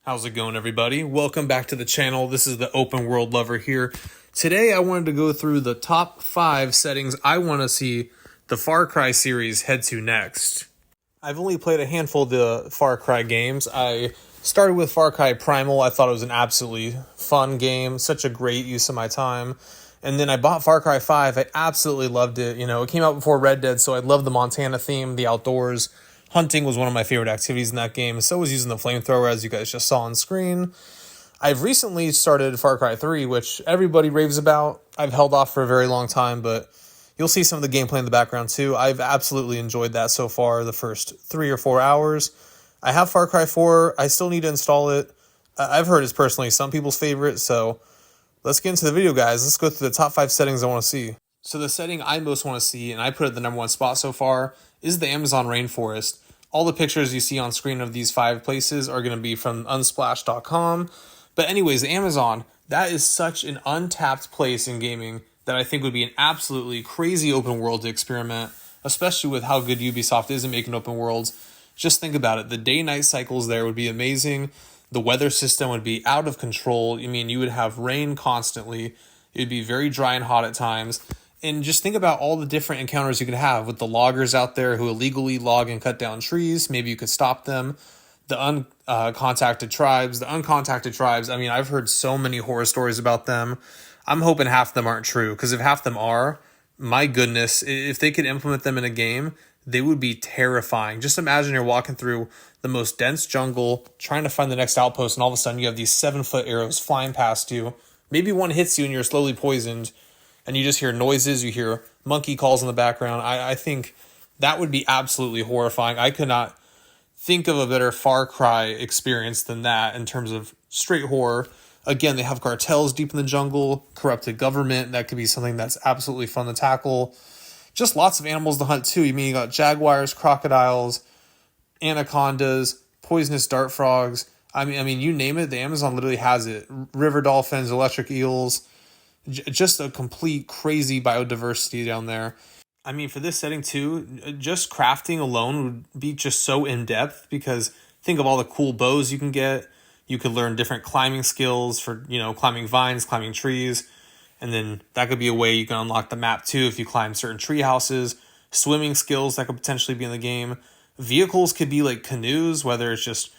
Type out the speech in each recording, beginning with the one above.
How's it going, everybody? Welcome back to the channel. This is the Open World Lover here. Today, I wanted to go through the top 5 settings I want to see the Far Cry series head to next. I've only played a handful of the Far Cry games. I started with Far Cry Primal. I thought it was an absolutely fun game, such a great use of my time. And then I bought Far Cry 5. I absolutely loved it. You know, it came out before Red Dead, so I loved the Montana theme, the outdoors. Hunting was one of my favorite activities in that game. So was using the flamethrower, as you guys just saw on screen. I've recently started Far Cry 3, which everybody raves about. I've held off for a very long time, but you'll see some of the gameplay in the background too. I've absolutely enjoyed that so far, the first 3 or 4 hours. I have Far Cry 4. I still need to install it. I've heard it's personally some people's favorite, so let's get into the video, guys. Let's go through the top 5 settings I want to see. So the setting I most want to see, and I put it at the number 1 spot so far, is the Amazon rainforest. All the pictures you see on screen of these 5 places are going to be from unsplash.com. But anyways, the Amazon, that is such an untapped place in gaming that I think would be an absolutely crazy open world to experiment, especially with how good Ubisoft is at making open worlds. Just think about it. The day-night cycles there would be amazing. The weather system would be out of control. I mean, you would have rain constantly. It would be very dry and hot at times. And just think about all the different encounters you could have with the loggers out there who illegally log and cut down trees. Maybe you could stop them. The uncontacted tribes. I mean, I've heard so many horror stories about them. I'm hoping half of them aren't true, because if half of them are, my goodness, if they could implement them in a game, they would be terrifying. Just imagine you're walking through the most dense jungle, trying to find the next outpost, and all of a sudden you have these 7-foot arrows flying past you. Maybe one hits you and you're slowly poisoned, and you just hear noises, you hear monkey calls in the background. I think that would be absolutely horrifying. I could not think of a better Far Cry experience than that in terms of straight horror. Again, they have cartels deep in the jungle, corrupted government. That could be something that's absolutely fun to tackle. Just lots of animals to hunt too. You mean you got jaguars, crocodiles, anacondas, poisonous dart frogs. I mean, you name it, the Amazon literally has it. River dolphins, electric eels. Just a complete crazy biodiversity down there. I mean, for this setting too, just crafting alone would be just so in-depth, because think of all the cool bows you can get. You could learn different climbing skills for, climbing vines, climbing trees. And then that could be a way you can unlock the map too if you climb certain tree houses. Swimming skills that could potentially be in the game. Vehicles could be like canoes, whether it's just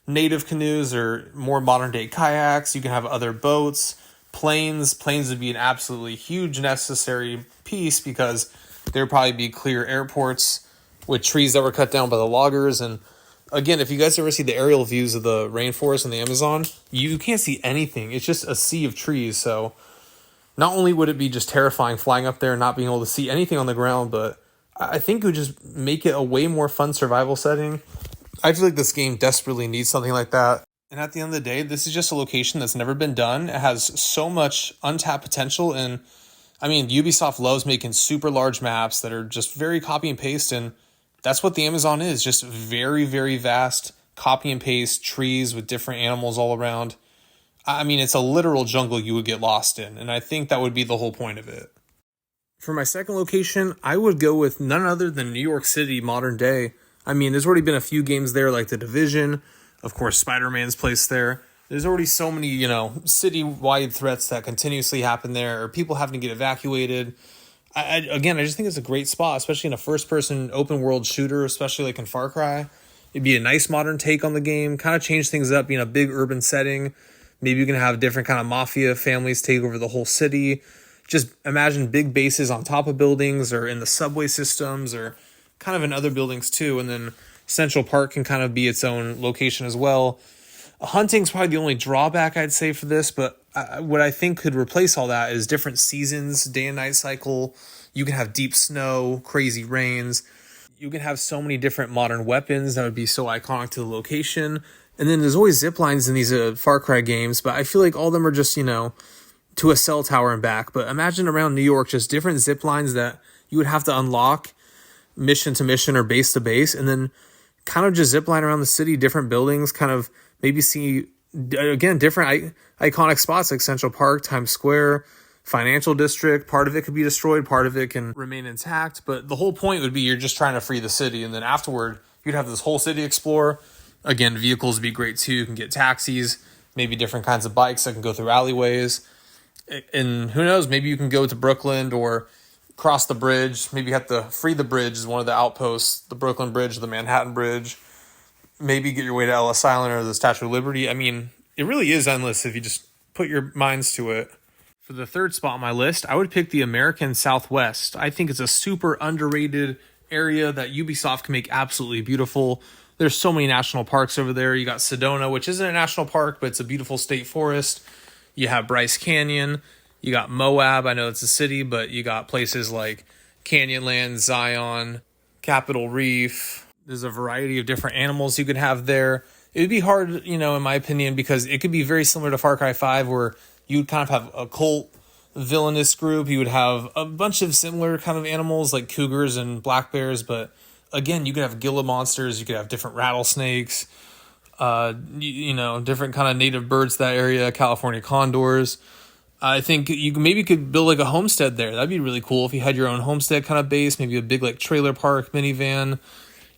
native canoes or more modern day kayaks. You can have other boats. Planes would be an absolutely huge necessary piece, because there would probably be clear airports with trees that were cut down by the loggers. And again, if you guys ever see the aerial views of the rainforest and the Amazon, you can't see anything. It's just a sea of trees. So not only would it be just terrifying flying up there and not being able to see anything on the ground, but I think it would just make it a way more fun survival setting. I feel like this game desperately needs something like that. And at the end of the day, this is just a location that's never been done. It has so much untapped potential. And I mean, Ubisoft loves making super large maps that are just very copy and paste. And that's what the Amazon is. Just very, very vast copy and paste trees with different animals all around. I mean, it's a literal jungle you would get lost in. And I think that would be the whole point of it. For my second location, I would go with none other than New York City modern day. I mean, there's already been a few games there like The Division. Of course, Spider-Man's placed there. There's already so many, city-wide threats that continuously happen there, or people having to get evacuated. I just think it's a great spot, especially in a first-person open-world shooter, especially like in Far Cry. It'd be a nice modern take on the game, kind of change things up, being a big urban setting. Maybe you can have different kind of mafia families take over the whole city. Just imagine big bases on top of buildings or in the subway systems or kind of in other buildings too. And then Central Park can kind of be its own location as well. Hunting's probably the only drawback I'd say for this, but what I think could replace all that is different seasons, day and night cycle. You can have deep snow, crazy rains. You can have so many different modern weapons that would be so iconic to the location. And then there's always zip lines in these Far Cry games, but I feel like all of them are just, to a cell tower and back. But imagine around New York, just different zip lines that you would have to unlock mission to mission or base to base, and then kind of just zip line around the city, different buildings, kind of maybe see, again, different iconic spots like Central Park, Times Square, Financial District. Part of it could be destroyed, part of it can remain intact. But the whole point would be you're just trying to free the city, and then afterward, you'd have this whole city explore. Again, vehicles would be great too. You can get taxis, maybe different kinds of bikes that can go through alleyways. And who knows, maybe you can go to Brooklyn or cross the bridge. Maybe you have to free the bridge is one of the outposts, the Brooklyn Bridge, the Manhattan Bridge. Maybe get your way to Ellis Island or the Statue of Liberty. I mean, it really is endless if you just put your minds to it. For the third spot on my list, I would pick the American Southwest. I think it's a super underrated area that Ubisoft can make absolutely beautiful. There's so many national parks over there. You got Sedona, which isn't a national park, but it's a beautiful state forest. You have Bryce Canyon. You got Moab. I know it's a city, but you got places like Canyonland, Zion, Capitol Reef. There's a variety of different animals you could have there. It would be hard, in my opinion, because it could be very similar to Far Cry 5, where you would kind of have a cult villainous group. You would have a bunch of similar kind of animals like cougars and black bears, but again, you could have Gila monsters. You could have different rattlesnakes, different kind of native birds to that area, California condors. I think you maybe could build like a homestead there. That'd be really cool if you had your own homestead kind of base, maybe a big like trailer park minivan.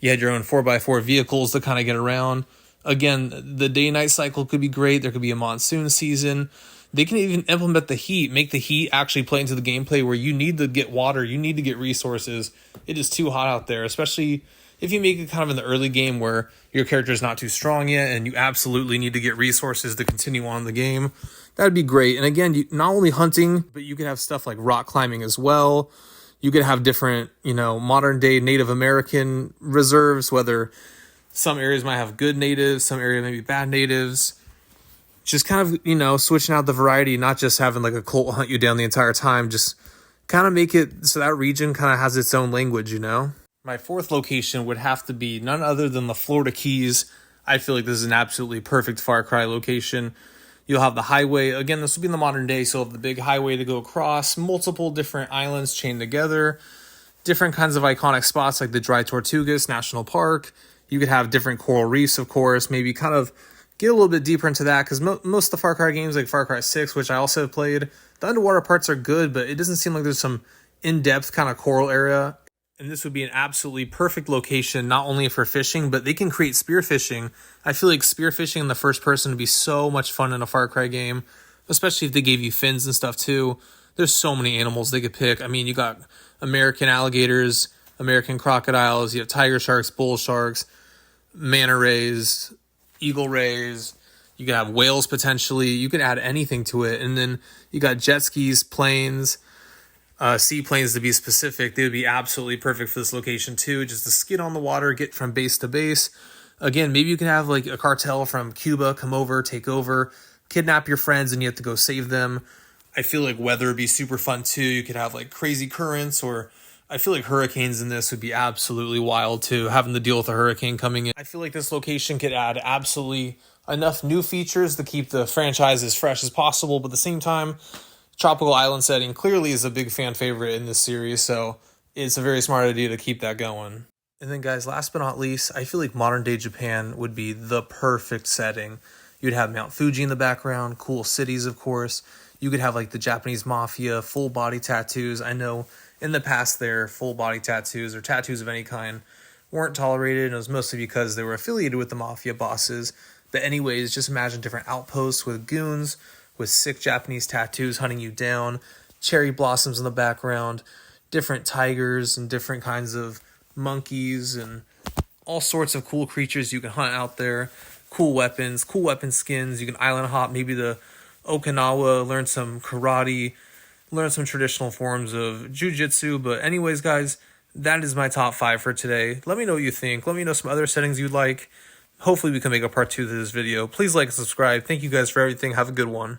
You had your own 4x4 vehicles to kind of get around. Again, the day-night cycle could be great. There could be a monsoon season. They can even implement the heat, make the heat actually play into the gameplay where you need to get water, you need to get resources. It is too hot out there, especially if you make it kind of in the early game where your character is not too strong yet and you absolutely need to get resources to continue on the game. That'd be great. And again, not only hunting, but you could have stuff like rock climbing as well. You could have different, modern day Native American reserves, whether some areas might have good natives, some areas maybe bad natives. Just kind of, switching out the variety, not just having like a cult hunt you down the entire time. Just kind of make it so that region kind of has its own language, My fourth location would have to be none other than the Florida Keys. I feel like this is an absolutely perfect Far Cry location. You'll have the highway. Again, this will be in the modern day, so you'll have the big highway to go across, multiple different islands chained together, different kinds of iconic spots like the Dry Tortugas National Park. You could have different coral reefs, of course, maybe kind of get a little bit deeper into that, because most of the Far Cry games, like Far Cry 6, which I also have played, the underwater parts are good, but it doesn't seem like there's some in-depth kind of coral area. And this would be an absolutely perfect location, not only for fishing, but they can create spearfishing. I feel like spearfishing in the first person would be so much fun in a Far Cry game, especially if they gave you fins and stuff too. There's so many animals they could pick. I mean, you got American alligators, American crocodiles, you have tiger sharks, bull sharks, manta rays, eagle rays. You can have whales potentially. You can add anything to it. And then you got jet skis, planes, seaplanes to be specific. They would be absolutely perfect for this location too. Just to skid on the water, get from base to base. Again, maybe you can have like a cartel from Cuba come over, take over, kidnap your friends, and you have to go save them. I feel like weather would be super fun too. You could have like crazy currents, or I feel like hurricanes in this would be absolutely wild too, having to deal with a hurricane coming in. I feel like this location could add absolutely enough new features to keep the franchise as fresh as possible, but at the same time, tropical island setting clearly is a big fan favorite in this series, so it's a very smart idea to keep that going. And then guys, last but not least, I feel like modern day Japan would be the perfect setting. You'd have Mount Fuji in the background, cool cities of course. You could have like the Japanese mafia, full body tattoos. I know in the past their full body tattoos or tattoos of any kind weren't tolerated, and it was mostly because they were affiliated with the mafia bosses. But anyways, just imagine different outposts with goons, with sick Japanese tattoos hunting you down, cherry blossoms in the background, different tigers and different kinds of monkeys and all sorts of cool creatures you can hunt out there, cool weapon skins. You can island hop, maybe the Okinawa, learn some karate, learn some traditional forms of jiu-jitsu. But anyways, guys, that is my top 5 for today. Let me know what you think. Let me know some other settings you'd like. Hopefully we can make a part 2 to this video. Please like and subscribe. Thank you guys for everything. Have a good one.